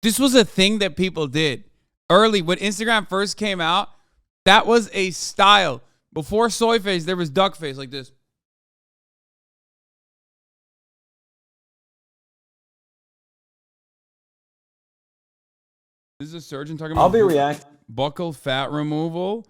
This was a thing that people did early when Instagram first came out. That was a style. Before soy face, there was duck face like this. This is a surgeon talking about buccal fat removal.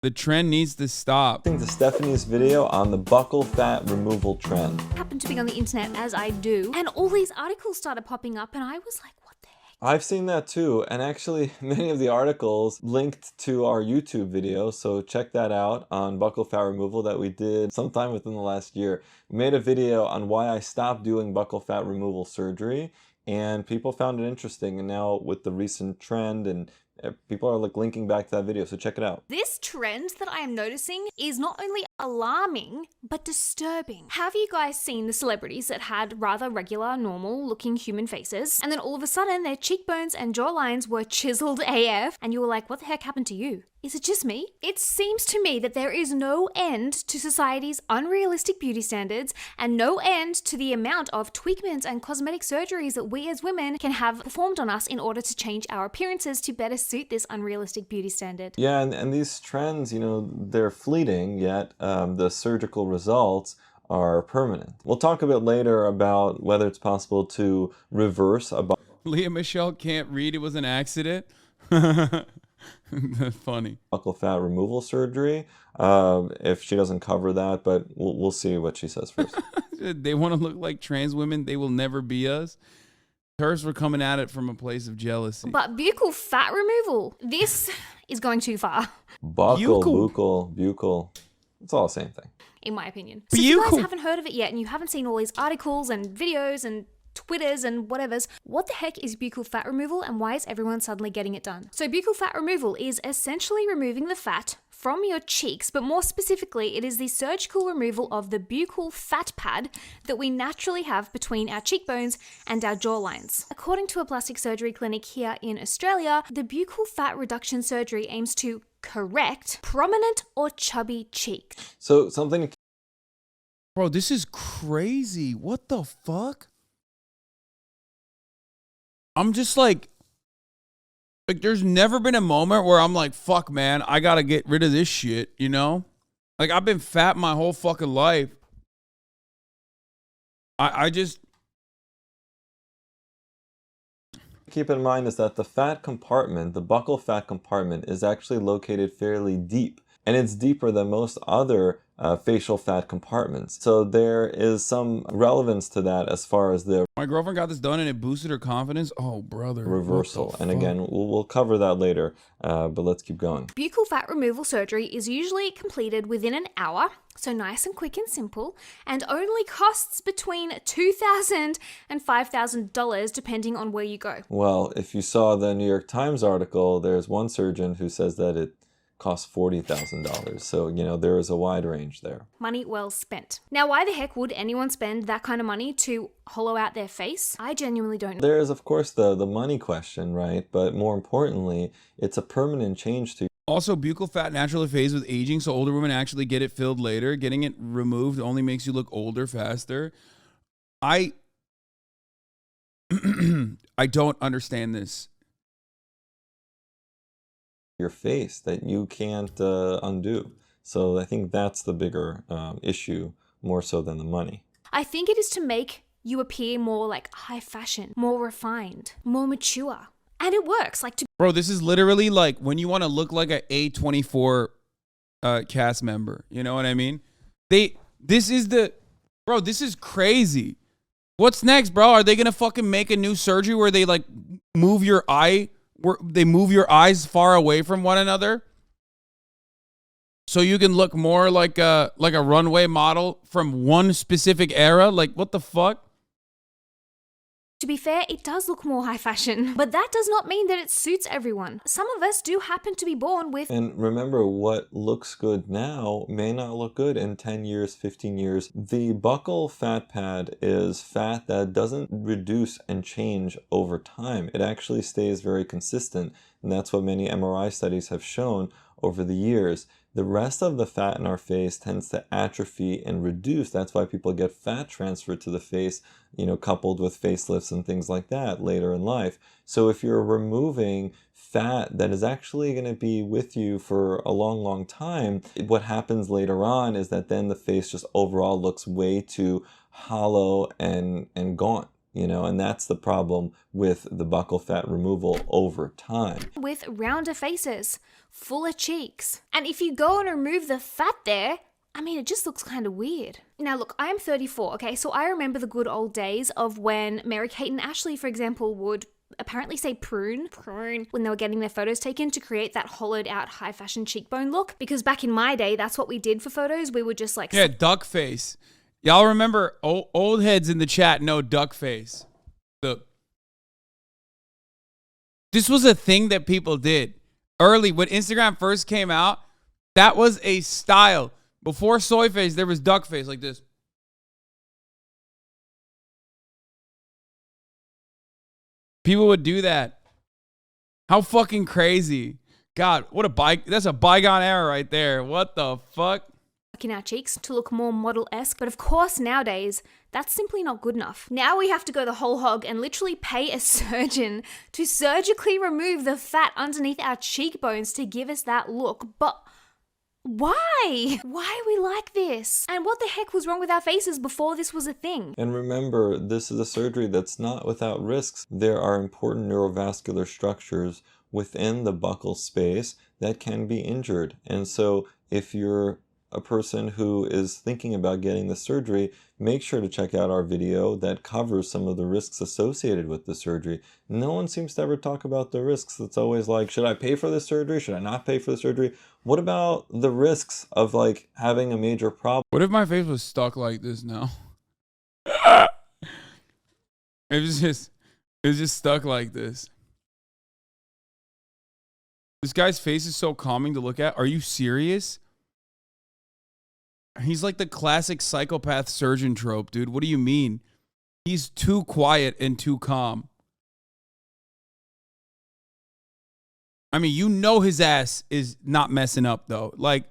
The trend needs to stop. To Stephanie's video on the buccal fat removal trend. I happen to be on the internet as I do, and all these articles started popping up, and I was like, what the heck? I've seen that too, and actually many of the articles linked to our YouTube video, so check that out on buccal fat removal that we did sometime within the last year. We made a video on why I stopped doing buccal fat removal surgery, and people found it interesting, and now with the recent trend and people are like linking back to that video, so check it out. This trend that I am noticing is not only alarming, but disturbing. Have you guys seen the celebrities that had rather regular, normal looking human faces, and then all of a sudden their cheekbones and jawlines were chiseled AF, and you were like, what the heck happened to you? Is it just me? It seems to me that there is no end to society's unrealistic beauty standards and no end to the amount of tweakments and cosmetic surgeries that we as women can have performed on us in order to change our appearances to better suit this unrealistic beauty standard. Yeah, and these trends, you know, they're fleeting, yet the surgical results are permanent. We'll talk a bit later about whether it's possible to reverse a... Leah Michelle can't read. It was an accident. That's funny. Buccal fat removal surgery, if she doesn't cover that, but we'll see what she says first. They want to look like trans women. They will never be us. Hers were coming at it from a place of jealousy. But buccal fat removal, this is going too far. Buccal. It's all the same thing. In my opinion. So if you guys haven't heard of it yet and you haven't seen all these articles and videos and Twitters and whatevers, what the heck is buccal fat removal and why is everyone suddenly getting it done? So buccal fat removal is essentially removing the fat from your cheeks, but more specifically, it is the surgical removal of the buccal fat pad that we naturally have between our cheekbones and our jawlines. According to a plastic surgery clinic here in Australia, the buccal fat reduction surgery aims to correct prominent or chubby cheeks. So something... Bro, this is crazy. What the fuck? I'm just like there's never been a moment where I'm like, fuck, man, I gotta get rid of this shit, you know? Like, I've been fat my whole fucking life. I just... Keep in mind is that the fat compartment, the buccal fat compartment, is actually located fairly deep. And it's deeper than most other facial fat compartments. So there is some relevance to that as far as the... My girlfriend got this done and it boosted her confidence. Oh, brother. Reversal. And again, we'll cover that later, but let's keep going. Buccal fat removal surgery is usually completed within an hour, so nice and quick and simple, and only costs between $2,000 and $5,000 depending on where you go. Well, if you saw the New York Times article, there's one surgeon who says that it costs $40,000. So, you know, there is a wide range there. Money well spent. Now, why the heck would anyone spend that kind of money to hollow out their face? I genuinely don't know. There is, of course, the money question, right? But more importantly, it's a permanent change to... Also, buccal fat naturally fades with aging, so older women actually get it filled later. Getting it removed only makes you look older faster. I don't understand this. Your face that you can't undo. So I think that's the bigger issue, more so than the money. I think it is to make you appear more like high fashion, more refined, more mature. And it works. Bro, this is literally like when you want to look like an A24 cast member. You know what I mean? This is crazy. What's next, bro? Are they going to fucking make a new surgery where they like move your eye? Where they move your eyes far away from one another so you can look more like a runway model from one specific era? Like, what the fuck? To be fair, it does look more high fashion, but that does not mean that it suits everyone. Some of us do happen to be born with... And remember, what looks good now may not look good in 10 years, 15 years. The buccal fat pad is fat that doesn't reduce and change over time. It actually stays very consistent, and that's what many MRI studies have shown over the years. the rest of the fat in our face tends to atrophy and reduce. That's why people get fat transferred to the face, you know, coupled with facelifts and things like that later in life. So if you're removing fat that is actually going to be with you for a long, long time, what happens later on is that then the face just overall looks way too hollow and gaunt. You know, and that's the problem with the buccal fat removal over time. With rounder faces, fuller cheeks. And if you go and remove the fat there, I mean, it just looks kind of weird. Now look, I am 34, okay? So I remember the good old days of when Mary-Kate and Ashley, for example, would apparently say prune when they were getting their photos taken to create that hollowed out high fashion cheekbone look. Because back in my day, that's what we did for photos. We would just like... Yeah, duck face. Y'all remember old heads in the chat know duck face. This was a thing that people did early when Instagram first came out. That was a style. Before soy face, there was duck face like this. People would do that. How fucking crazy. God, what a that's a bygone era right there. What the fuck? In our cheeks to look more model-esque, but of course nowadays that's simply not good enough. Now we have to go the whole hog and literally pay a surgeon to surgically remove the fat underneath our cheekbones to give us that look. But why? Why are we like this? And what the heck was wrong with our faces before this was a thing? And remember, this is a surgery that's not without risks. There are important neurovascular structures within the buccal space that can be injured. And so if you're a person who is thinking about getting the surgery, make sure to check out our video that covers some of the risks associated with the surgery. No one seems to ever talk about the risks. It's always like, should I pay for the surgery? Should I not pay for the surgery? What about the risks of like having a major problem? What if my face was stuck like this now? It was just stuck like this. This guy's face is so calming to look at. Are you serious? He's like the classic psychopath surgeon trope, dude. What do you mean? He's too quiet and too calm. I mean, you know his ass is not messing up, though. Like,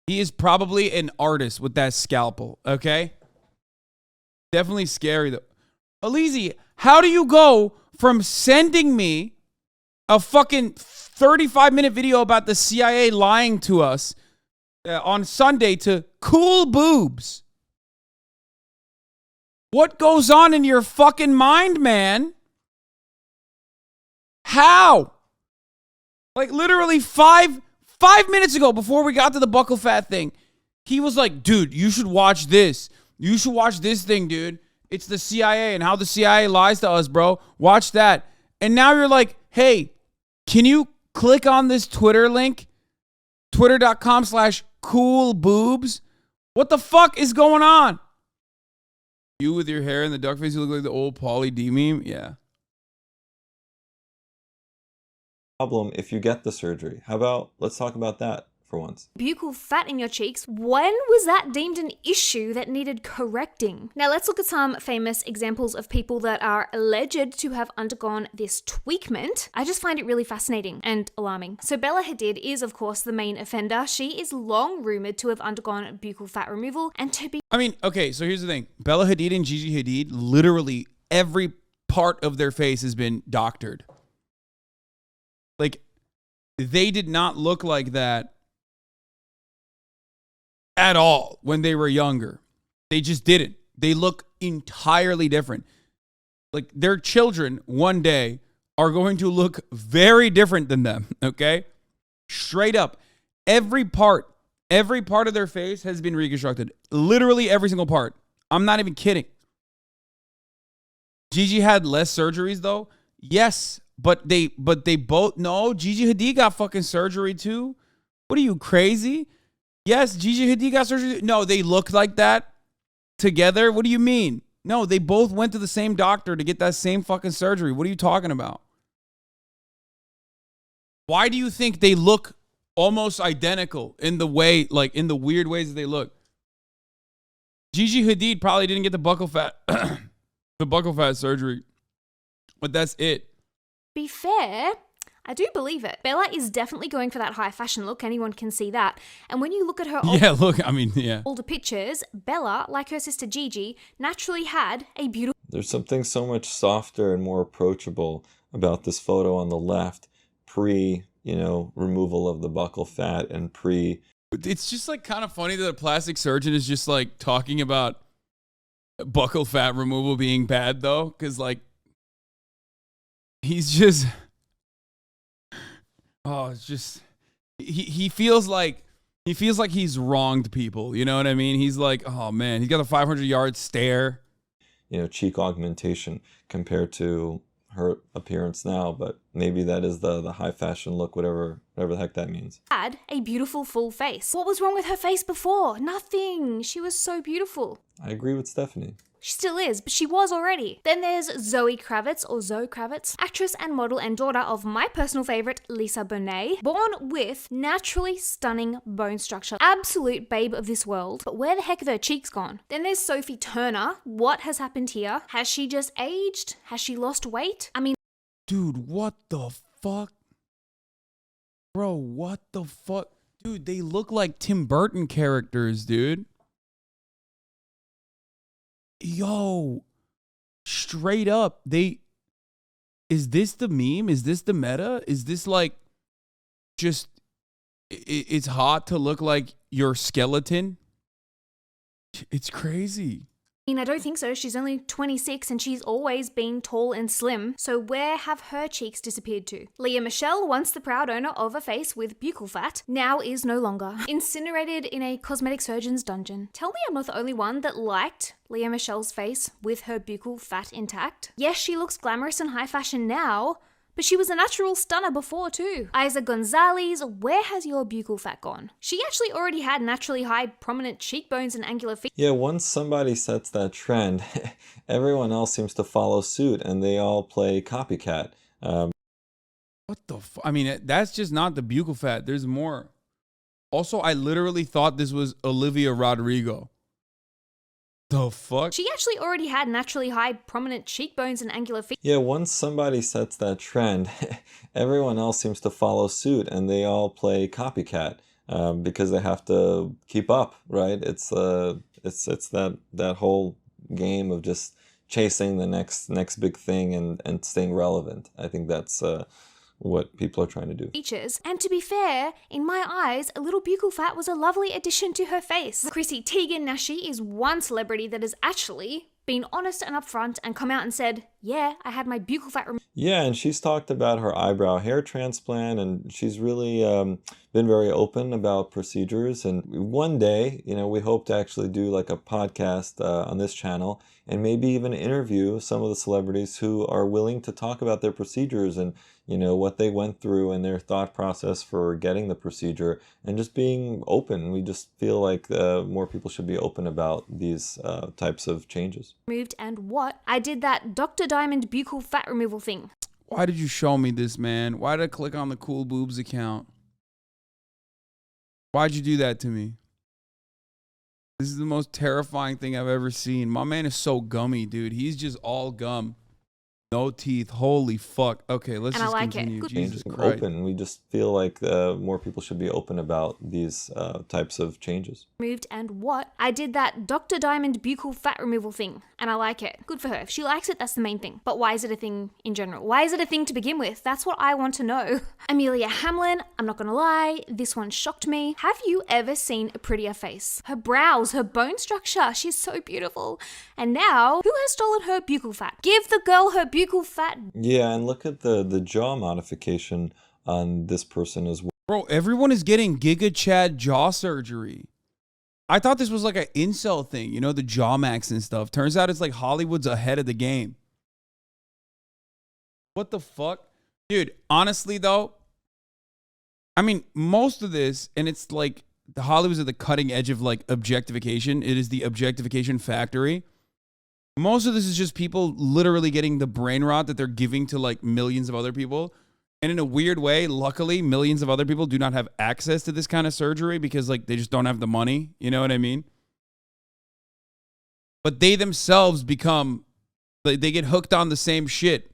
he is probably an artist with that scalpel, okay? Definitely scary, though. Alizi, how do you go from sending me a fucking 35-minute video about the CIA lying to us on Sunday to cool boobs? What goes on in your fucking mind, man? How? Like literally five minutes ago, before we got to the buccal fat thing, he was like, dude, you should watch this. You should watch this thing, dude. It's the CIA and how the CIA lies to us, bro. Watch that. And now you're like, hey, can you click on this Twitter link? Twitter.com/coolboobs. What the fuck is going on? You with your hair and the duck face, you look like the old Pauly D meme. Yeah. Problem if you get the surgery. How about, let's talk about that for once. Buccal fat in your cheeks. When was that deemed an issue that needed correcting? Now let's look at some famous examples of people that are alleged to have undergone this tweakment. I just find it really fascinating and alarming. So Bella Hadid is of course the main offender. She is long rumored to have undergone buccal fat removal and to be... I mean, okay, so here's the thing. Bella Hadid and Gigi Hadid, literally every part of their face has been doctored. Like, they did not look like that at all when they were younger. They just didn't. They look entirely different. Like, their children one day are going to look very different than them, okay? Straight up. Every part of their face has been reconstructed. Literally every single part. I'm not even kidding. Gigi had less surgeries, though. Yes, but they both... No, Gigi Hadid got fucking surgery, too. What are you, crazy? Yes, Gigi Hadid got surgery. No, they looked like that together. What do you mean? No, they both went to the same doctor to get that same fucking surgery. What are you talking about? Why do you think they look almost identical in the way, like in the weird ways that they look? Gigi Hadid probably didn't get the buccal fat, the buccal fat surgery, but that's it. Be fair, I do believe it. Bella is definitely going for that high fashion look, anyone can see that. And when you look at her Yeah, look, I mean, yeah. older pictures, Bella, like her sister Gigi, naturally had a beautiful There's something so much softer and more approachable about this photo on the left, pre, removal of the buccal fat and pre. It's just like kind of funny that a plastic surgeon is just like talking about buccal fat removal being bad though, because like he's just, it's just he feels like he's wronged people. You know what I mean? He's like, oh man, he's got a 500-yard stare. Cheek augmentation compared to her appearance now, but maybe that is the high fashion look, whatever the heck that means. had a beautiful full face. What was wrong with her face before? Nothing. She was so beautiful. I agree with Stephanie. She still is, but she was already. Then there's Zoe Kravitz, actress and model and daughter of my personal favorite, Lisa Bonet, born with naturally stunning bone structure. Absolute babe of this world, but where the heck have her cheeks gone? Then there's Sophie Turner. What has happened here? Has she just aged? Has she lost weight? I mean, Dude, what the fuck? Bro, what the fuck? Dude, they look like Tim Burton characters, dude. Yo, straight up, is this the meme? Is this the meta? Is this like just, it's hot to look like your skeleton? It's crazy. I don't think so. She's only 26 and she's always been tall and slim. So where have her cheeks disappeared to? Leah Michelle, once the proud owner of a face with buccal fat, now is no longer. Incinerated in a cosmetic surgeon's dungeon. Tell me I'm not the only one that liked Leah Michelle's face with her buccal fat intact. Yes, she looks glamorous and high fashion now, but she was a natural stunner before too. Isa Gonzalez, where has your buccal fat gone? She actually already had naturally high prominent cheekbones and angular features. Yeah, once somebody sets that trend, everyone else seems to follow suit and they all play copycat. What the fuck? I mean, that's just not the buccal fat. There's more. Also, I literally thought this was Olivia Rodrigo. The fuck? She actually already had naturally high prominent cheekbones and angular features. Yeah, once somebody sets that trend, everyone else seems to follow suit and they all play copycat because they have to keep up, right? It's that whole game of just chasing the next big thing and staying relevant. I think that's what people are trying to do. Features. And to be fair, in my eyes, a little buccal fat was a lovely addition to her face. Chrissy Teigen Nashi is one celebrity that has actually been honest and upfront and come out and said, yeah, I had my buccal fat removed. Yeah, and she's talked about her eyebrow hair transplant, and she's really been very open about procedures. And one day, we hope to actually do like a podcast on this channel and maybe even interview some of the celebrities who are willing to talk about their procedures and what they went through and their thought process for getting the procedure and just being open. We just feel like more people should be open about these types of changes. Removed and what? I did that Dr. Diamond buccal fat removal thing. Why did you show me this, man? Why did I click on the Cool Boobs account? Why'd you do that to me? This is the most terrifying thing I've ever seen. My man is so gummy, dude. He's just all gum. No teeth. Holy fuck. Okay, let's And just I like continue. it. Jesus Being Christ. open. We just feel like more people should be open about these types of changes. Removed and what? I did that Dr. Diamond buccal fat removal thing, and I like it. Good for her. If she likes it, that's the main thing. But why is it a thing in general? Why is it a thing to begin with? That's what I want to know. Amelia Hamlin, I'm not gonna lie, this one shocked me. Have you ever seen a prettier face? Her brows, her bone structure, she's so beautiful. And now, who has stolen her buccal fat? Give the girl her buccal fat. Yeah, and look at the jaw modification on this person as well. Bro, everyone is getting Giga Chad jaw surgery. I thought this was like an incel thing, the jaw max and stuff. Turns out it's like Hollywood's ahead of the game. What the fuck? Dude, honestly though, I mean, most of this, and it's like the Hollywood's at the cutting edge of like objectification. It is the objectification factory. Most of this is just people literally getting the brain rot that they're giving to like millions of other people. And in a weird way, luckily, millions of other people do not have access to this kind of surgery because like they just don't have the money. You know what I mean? But they themselves become, they get hooked on the same shit.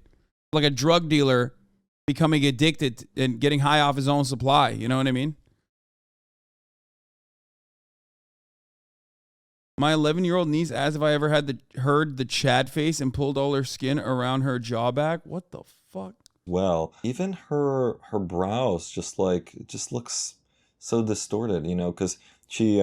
Like a drug dealer becoming addicted and getting high off his own supply. You know what I mean? My 11-year-old niece asked if I ever had heard the Chad face and pulled all her skin around her jaw back. What the fuck? Well, even her brows just looks so distorted, you know, because she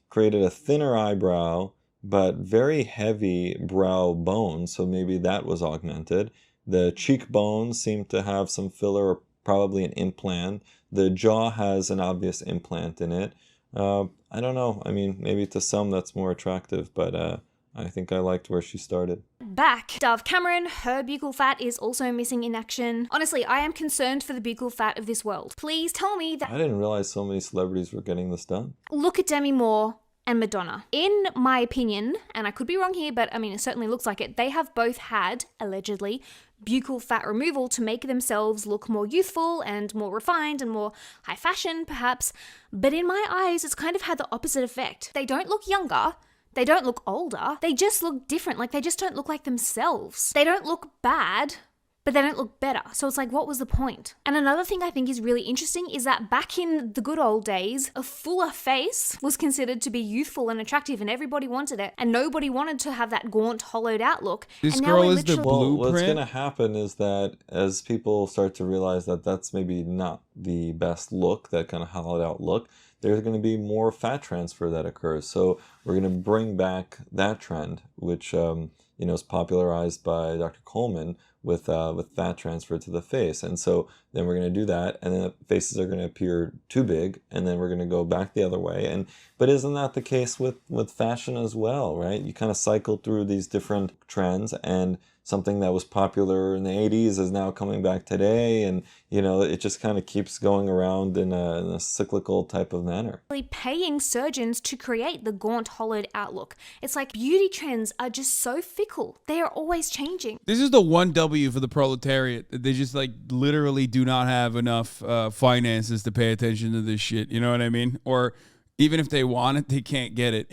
created a thinner eyebrow but very heavy brow bone, so maybe that was augmented. The cheekbones seem to have some filler or probably an implant. The jaw has an obvious implant in it. I don't know. I mean, maybe to some that's more attractive, but I think I liked where she started. Back. Dove Cameron, her buccal fat is also missing in action. Honestly, I am concerned for the buccal fat of this world. Please tell me that. I didn't realize so many celebrities were getting this done. Look at Demi Moore and Madonna. In my opinion, and I could be wrong here, but I mean, it certainly looks like it, they have both had, allegedly, buccal fat removal to make themselves look more youthful and more refined and more high fashion, perhaps. But in my eyes, it's kind of had the opposite effect. They don't look younger. They don't look older. They just look different. Like, they just don't look like themselves. They don't look bad, but they don't look better. So it's like, what was the point? And another thing I think is really interesting is that back in the good old days, a fuller face was considered to be youthful and attractive, and everybody wanted it. And nobody wanted to have that gaunt, hollowed out look. This and now girl we're is the literally- Well, what's blueprint. going to happen is that as people start to realize that that's maybe not the best look, that kind of hollowed out look, there's going to be more fat transfer that occurs. So we're going to bring back that trend, which is popularized by Dr. Coleman with fat transfer to the face. And so then we're going to do that, and then the faces are going to appear too big, and then we're going to go back the other way. But isn't that the case with fashion as well, right? You kind of cycle through these different trends, and something that was popular in the 80s is now coming back today, and it just kind of keeps going around in a cyclical type of manner. Paying surgeons to create the gaunt, hollowed outlook. It's like beauty trends are just so fickle. They are always changing. This is the one W for the proletariat. They just literally do not have enough finances to pay attention to this shit. You know what I mean? Or even if they want it, they can't get it.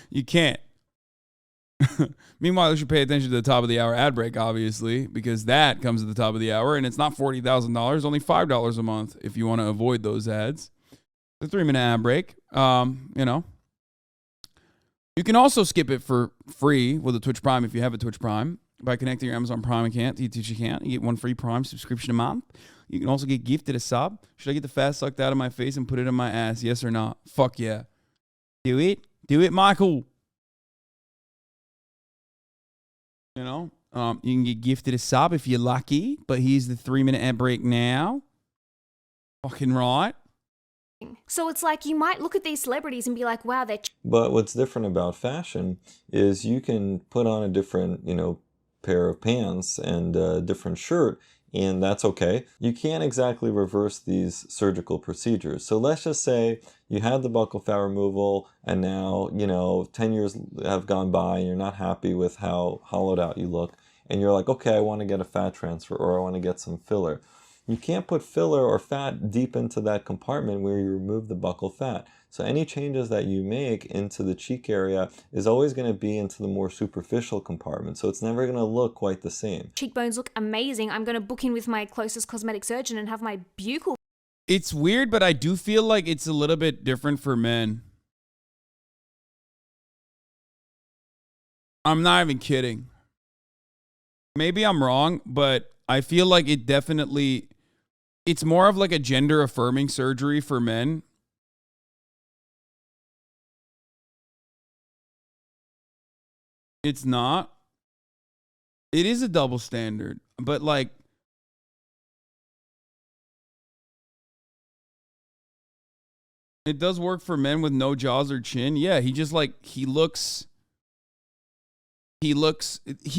You can't. Meanwhile, you should pay attention to the top of the hour ad break, obviously, because that comes at the top of the hour, and it's not $40,000, only $5 a month if you want to avoid those ads. The 3-minute ad break. You can also skip it for free with a Twitch Prime if you have a Twitch Prime by connecting your Amazon Prime account to your Twitch account. You get one free Prime subscription a month. You can also get gifted a sub. Should I get the fat sucked out of my face and put it in my ass? Yes or not? Fuck yeah. Do it. Do it, Michael. You can get gifted a sub if you're lucky, but here's the 3-minute ad break now. Fucking right. So it's like you might look at these celebrities and be like, wow, they're But what's different about fashion is you can put on a different, pair of pants and a different shirt, and that's okay. You can't exactly reverse these surgical procedures. So let's just say you had the buccal fat removal, and now, 10 years have gone by and you're not happy with how hollowed out you look, and you're like, okay, I want to get a fat transfer, or I want to get some filler. You can't put filler or fat deep into that compartment where you remove the buccal fat. So any changes that you make into the cheek area is always going to be into the more superficial compartment. So it's never going to look quite the same. cheekbones look amazing. I'm going to book in with my closest cosmetic surgeon and have my buccal. It's weird, but I do feel like it's a little bit different for men. I'm not even kidding. Maybe I'm wrong, but I feel like it's more of like a gender affirming surgery for men. It's not. It is a double standard, but it does work for men with no jaws or chin. Yeah, he just he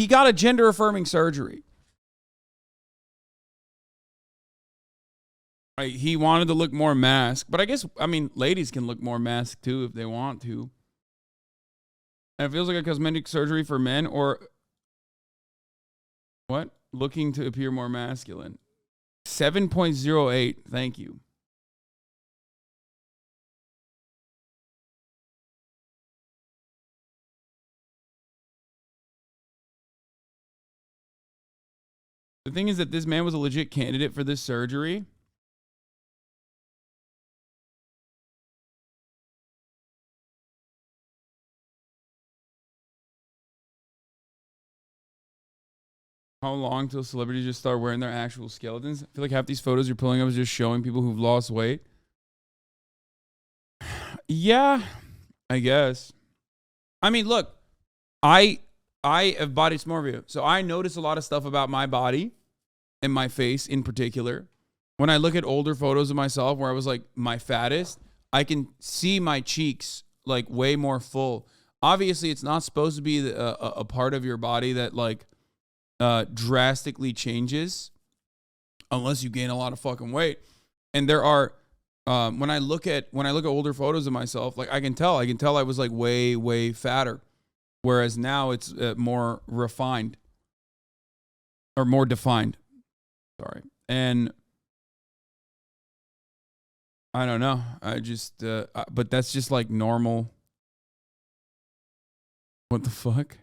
got a gender affirming surgery. Right, he wanted to look more masked, but ladies can look more masked too if they want to. And it feels like a cosmetic surgery for men, or what? Looking to appear more masculine. 7.08. Thank you. The thing is that this man was a legit candidate for this surgery. How long till celebrities just start wearing their actual skeletons? I feel like half these photos you're pulling up is just showing people who've lost weight. Yeah, I guess. I mean, look, I have body dysmorphia, so I notice a lot of stuff about my body and my face in particular. When I look at older photos of myself where I was like my fattest, I can see my cheeks like way more full. Obviously, it's not supposed to be a part of your body that like drastically changes unless you gain a lot of fucking weight. And there are when I look at older photos of myself, like I can tell I was like way fatter, whereas now it's more refined or more defined. Sorry. And I don't know. I just but that's just like normal. What the fuck?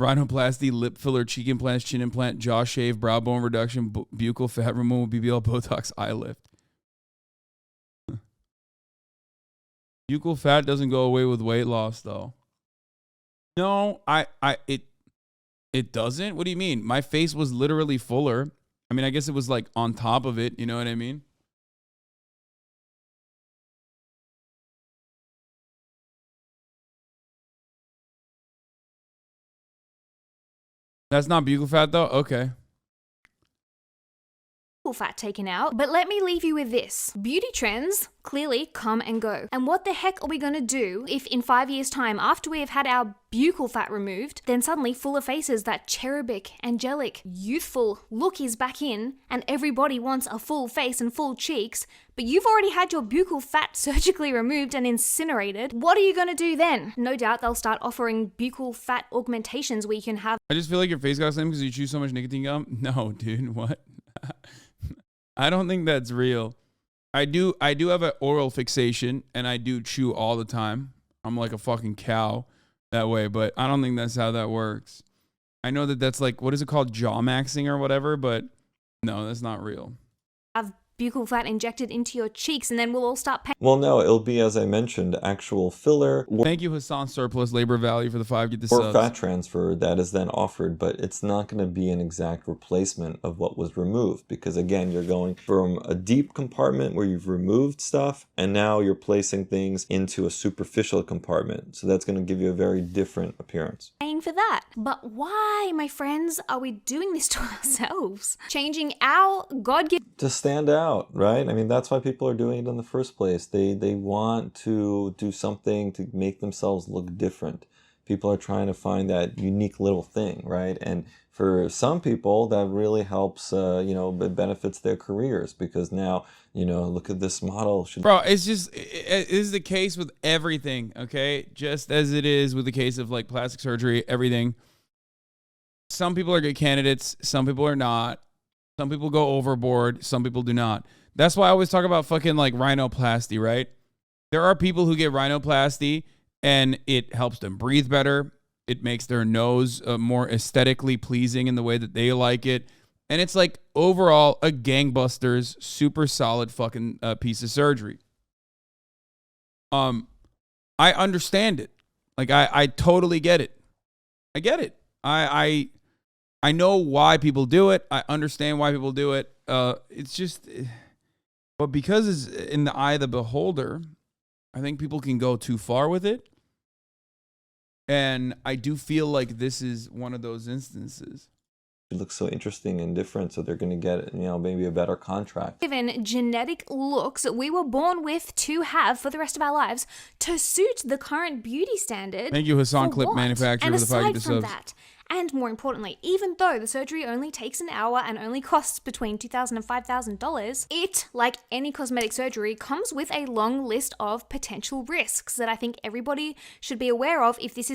Rhinoplasty, lip filler, cheek implants, chin implant, jaw shave, brow bone reduction, buccal fat removal, BBL, Botox, eye lift. Buccal fat doesn't go away with weight loss, though. No, it doesn't. What do you mean? My face was literally fuller. I mean, I guess it was like on top of it. You know what I mean? That's not buccal fat, though? Okay. Fat taken out, but let me leave you with this. Beauty trends clearly come and go. And what the heck are we going to do if in 5 years' time, after we have had our buccal fat removed, then suddenly fuller faces, that cherubic, angelic, youthful look is back in, and everybody wants a full face and full cheeks, but you've already had your buccal fat surgically removed and incinerated. What are you going to do then? No doubt they'll start offering buccal fat augmentations where you can have... I just feel like your face got slim because you chew so much nicotine gum. No, dude, what? I don't think that's real. I do have an oral fixation and I do chew all the time. I'm like a fucking cow that way, but I don't think that's how that works. I know that that's like, what is it called? Jaw maxing or whatever, but no, that's not real. Have buccal fat injected into your cheeks and then we'll all start paying. Well, no, it'll be, as I mentioned, actual filler. Thank you, Hassan Surplus Labor Value, for the 5. Get the Or subs. fat transfer that is then offered, but it's not going to be an exact replacement of what was removed, because again, you're going from a deep compartment where you've removed stuff and now you're placing things into a superficial compartment, so that's going to give you a very different appearance. For that. But why, my friends, are we doing this to ourselves? Changing our God-given... To stand out, right? I mean, that's why people are doing it in the first place. They want to do something to make themselves look different. People are trying to find that unique little thing, right? And for some people, that really helps, it benefits their careers, because now, look at this model. Bro, it's just, it is the case with everything, okay? Just as it is with the case of like plastic surgery, everything. Some people are good candidates. Some people are not. Some people go overboard. Some people do not. That's why I always talk about fucking like rhinoplasty, right? There are people who get rhinoplasty and it helps them breathe better. It makes their nose more aesthetically pleasing in the way that they like it. And it's like overall a gangbusters, super solid fucking piece of surgery. I understand it. Like I totally get it. I get it. I know why people do it. I understand why people do it. It's just, but because it's in the eye of the beholder, I think people can go too far with it. And I do feel like this is one of those instances. It looks so interesting and different, so they're going to get, maybe a better contract. Given genetic looks we were born with to have for the rest of our lives to suit the current beauty standard. Thank you, Hassan Clip Manufacturer, and for the 5 aside from subs. that, and more importantly, even though the surgery only takes an hour and only costs between $2,000 and $5,000, it, like any cosmetic surgery, comes with a long list of potential risks that I think everybody should be aware of if this is